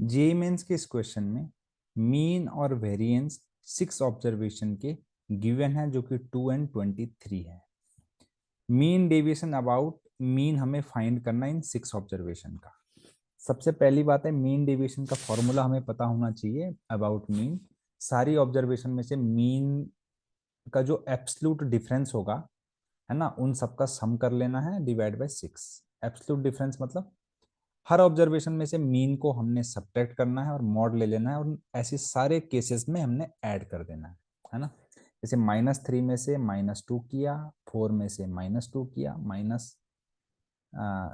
JEE mains के इस question में मीन और वेरिएंस 6 ऑब्जर्वेशन के गिवन है, जो कि 2 एंड 23 है। मीन डेविएशन अबाउट मीन हमें फाइंड करना इन 6 ऑब्जर्वेशन का। सबसे पहली बात है, मीन डेविएशन का फॉर्मूला हमें पता होना चाहिए अबाउट मीन। सारी ऑब्जर्वेशन में से मीन का जो एब्सोल्यूट डिफरेंस होगा, है ना, उन सबका सम कर लेना है डिवाइड बाय 6। एब्सोल्यूट डिफरेंस मतलब हर ऑब्जर्वेशन में से मीन को हमने सब्ट्रैक्ट करना है और मॉड ले लेना है, और ऐसे सारे केसेस में हमने ऐड कर देना है ना। जैसे -3 में से -2 किया, 4 में से -2 किया,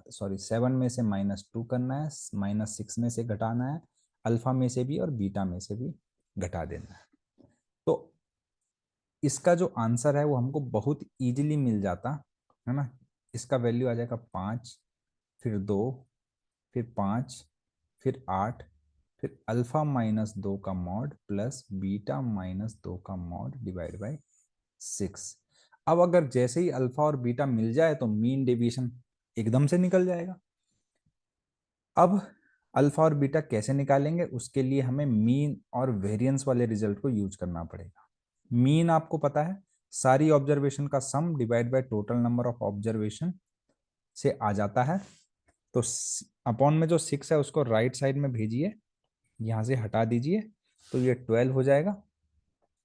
7 में से -2 करना है, -6 में से घटाना है, अल्फा में से भी और बीटा में से भी घटा देना है। तो इसका जो आंसर है वो हमको बहुत इजीली मिल जाता है ना। इसका वैल्यू आ जाएगा 5, फिर 2, फिर 5, फिर 8, फिर अल्फा -2 का मॉड प्लस बीटा -2 का मॉड डिवाइड बाय 6। अब अगर जैसे ही अल्फा और बीटा मिल जाए तो मीन डेविएशन एकदम से निकल जाएगा। अब अल्फा और बीटा कैसे निकालेंगे, उसके लिए हमें मीन और वेरिएंस वाले रिजल्ट को यूज करना पड़ेगा। मीन आपको पता है, सारी ऑब्जर्वेशन का sum divide by total number of observation से आ जाता है। तो अपॉन में जो 6 है उसको राइट साइड में भेजिए, यहाँ से हटा दीजिए, तो ये 12 हो जाएगा।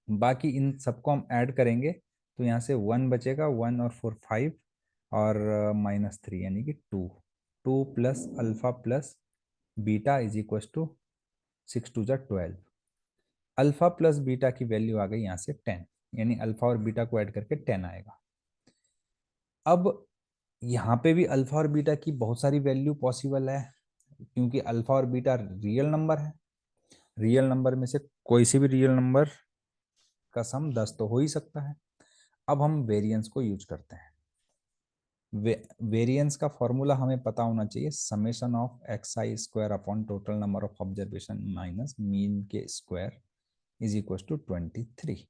बाकी इन सबको हम ऐड करेंगे तो यहाँ से 1 बचेगा, 1 और 4 5, और -3 यानी कि 2। 2 plus alpha plus beta is equal to 6 2 जा 12। अल्फा प्लस बीटा की वैल्यू आ गई यहाँ से 10, यानी अल्फा और बीटा को ऐड करके 10 आएगा। अब यहाँ पे भी अल्फा और बीटा की बहुत सारी वैल्यू पॉसिबल है, क्योंकि अल्फा और बीटा रियल नंबर है। रियल नंबर में से कोई सी भी रियल नंबर का सम 10 तो हो ही सकता है। अब हम वेरिएंस को यूज करते हैं। वेरिएंस का फॉर्मूला हमें पता होना चाहिए, summation of xi square upon total number of observation minus mean के square is equal to 23।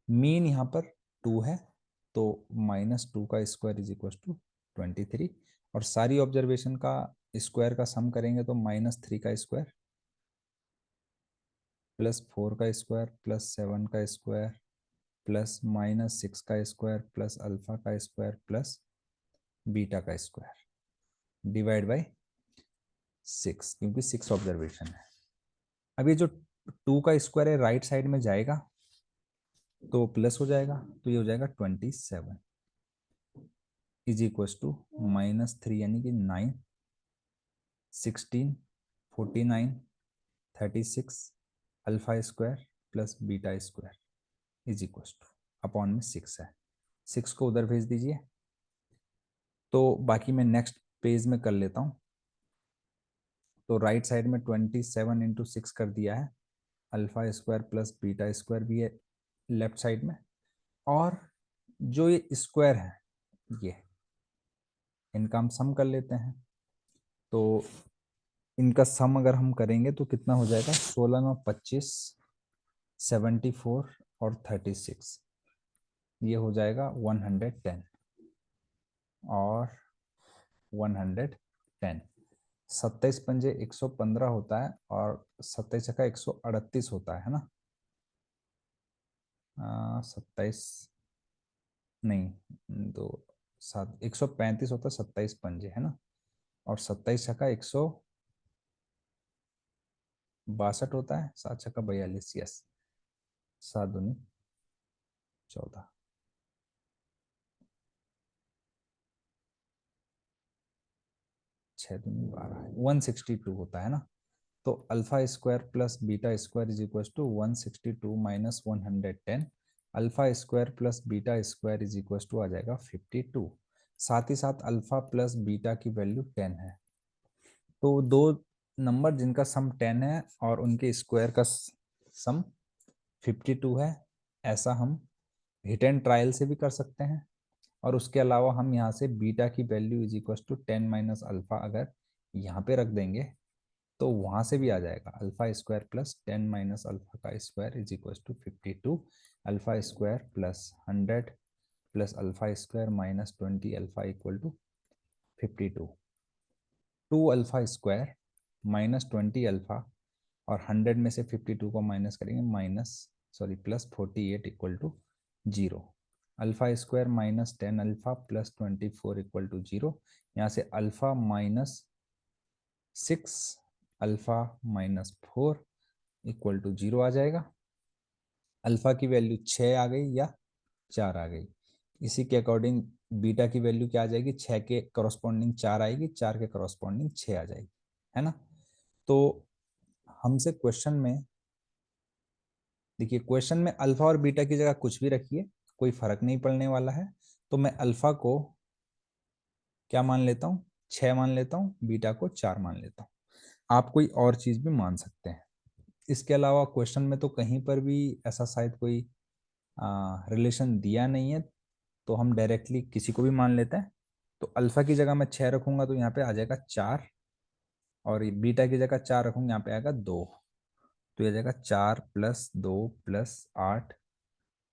Mean यहाँ पर 2 है, तो -2 का स्क्वायर इज इक्वल टू 23, और सारी ऑब्जर्वेशन का स्क्वायर का सम करेंगे तो -3 का स्क्वायर प्लस 4 का स्क्वायर प्लस 7 का स्क्वायर प्लस -6 का स्क्वायर प्लस अल्फा का स्क्वायर प्लस बीटा का स्क्वायर डिवाइड बाय 6, क्योंकि 6 ऑब्जर्वेशन है। अब ये जो 2 का स्क्वायर है राइट साइड में जाएगा तो प्लस हो जाएगा, तो ये हो जाएगा 27 इज इक्व टू -3 यानी कि 9, 16, 49, 36 alpha square plus beta square is equal two upon में 6 है। 6 को उधर भेज दीजिए, तो बाकी मैं नेक्स्ट पेज में कर लेता हूँ। तो राइट साइड में 27 इंटू 6 कर दिया है, alpha square plus beta square भी है लेफ्ट साइड में, और जो ये स्क्वायर है ये इनका हम सम कर लेते हैं। तो इनका सम अगर हम करेंगे तो कितना हो जाएगा, 16 9 25, 74 और 36, ये हो जाएगा 110 और 110। 27 पंजे 115 होता है और 27 का 138 होता है ना। 27 नहीं, दो 7 135 होता है, 27 पंजे है ना, और 27 का 162 होता है, 7 का 42, यस, 7 दूनी 14, 6 दूनी 12, 162 होता है ना। तो alpha square plus beta square is equal to 162 minus 110, alpha square plus beta square is equal to आ जाएगा 52। साथ ही साथ अल्फा प्लस बीटा की वैल्यू 10 है। तो दो नंबर जिनका सम 10 है और उनके स्क्वायर का सम 52 है, ऐसा हम हिट एंड ट्रायल से भी कर सकते हैं। और उसके अलावा हम यहाँ से बीटा की value is equal to 10 minus alpha अगर यहाँ पे रख देंगे तो वहां से भी आ जाएगा, alpha square plus 10 minus alpha का square is equal to 52, alpha square plus 100 plus alpha square minus 20 alpha equal to 52। 2 alpha square -20 alpha और 100 में से 52 को माइनस करेंगे +48 equal to 0। Alpha square -10 alpha +24 equal to 0। यहाँ से अल्फा -6 अल्फा -4 इक्वल टू 0 आ जाएगा। अल्फा की वैल्यू 6 आ गई या 4 आ गई। इसी के अकॉर्डिंग बीटा की वैल्यू क्या आ जाएगी, 6 के करस्पॉन्डिंग 4 आएगी, 4 के करस्पॉन्डिंग 6 आ जाएगी, है ना। तो हमसे क्वेश्चन में देखिए, क्वेश्चन में अल्फा और बीटा की जगह कुछ भी रखिए, कोई फर्क नहीं पड़ने वाला है। तो मैं अल्फा को क्या मान लेता हूँ, 6 मान लेता हूँ, बीटा को 4 मान लेता हूँ। आप कोई और चीज भी मान सकते हैं। इसके अलावा क्वेश्चन में तो कहीं पर भी ऐसा शायद कोई रिलेशन दिया नहीं है, तो हम डायरेक्टली किसी को भी मान लेते हैं। तो अल्फा की जगह मैं 6 रखूंगा तो यहाँ पे आ जाएगा 4, और बीटा की जगह 4 रखूंगा यहाँ पे आएगा 2। तो ये आ जाएगा 4+2+8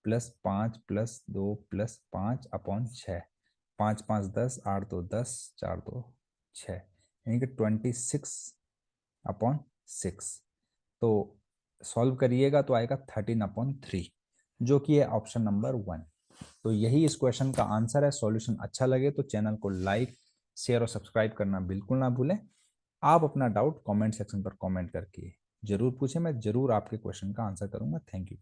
+5+2+5/6। 5×5 = 10, 8×2 = 10, 4×2 = 6, यानी कि 26/6। तो सॉल्व करिएगा तो आएगा 13/3, जो कि है ऑप्शन नंबर 1। तो यही इस क्वेश्चन का आंसर है। सॉल्यूशन अच्छा लगे तो चैनल को लाइक, शेयर और सब्सक्राइब करना बिल्कुल ना भूलें। आप अपना डाउट कमेंट सेक्शन पर कमेंट करके जरूर पूछें, मैं जरूर आपके क्वेश्चन का आंसर करूंगा। Thank you.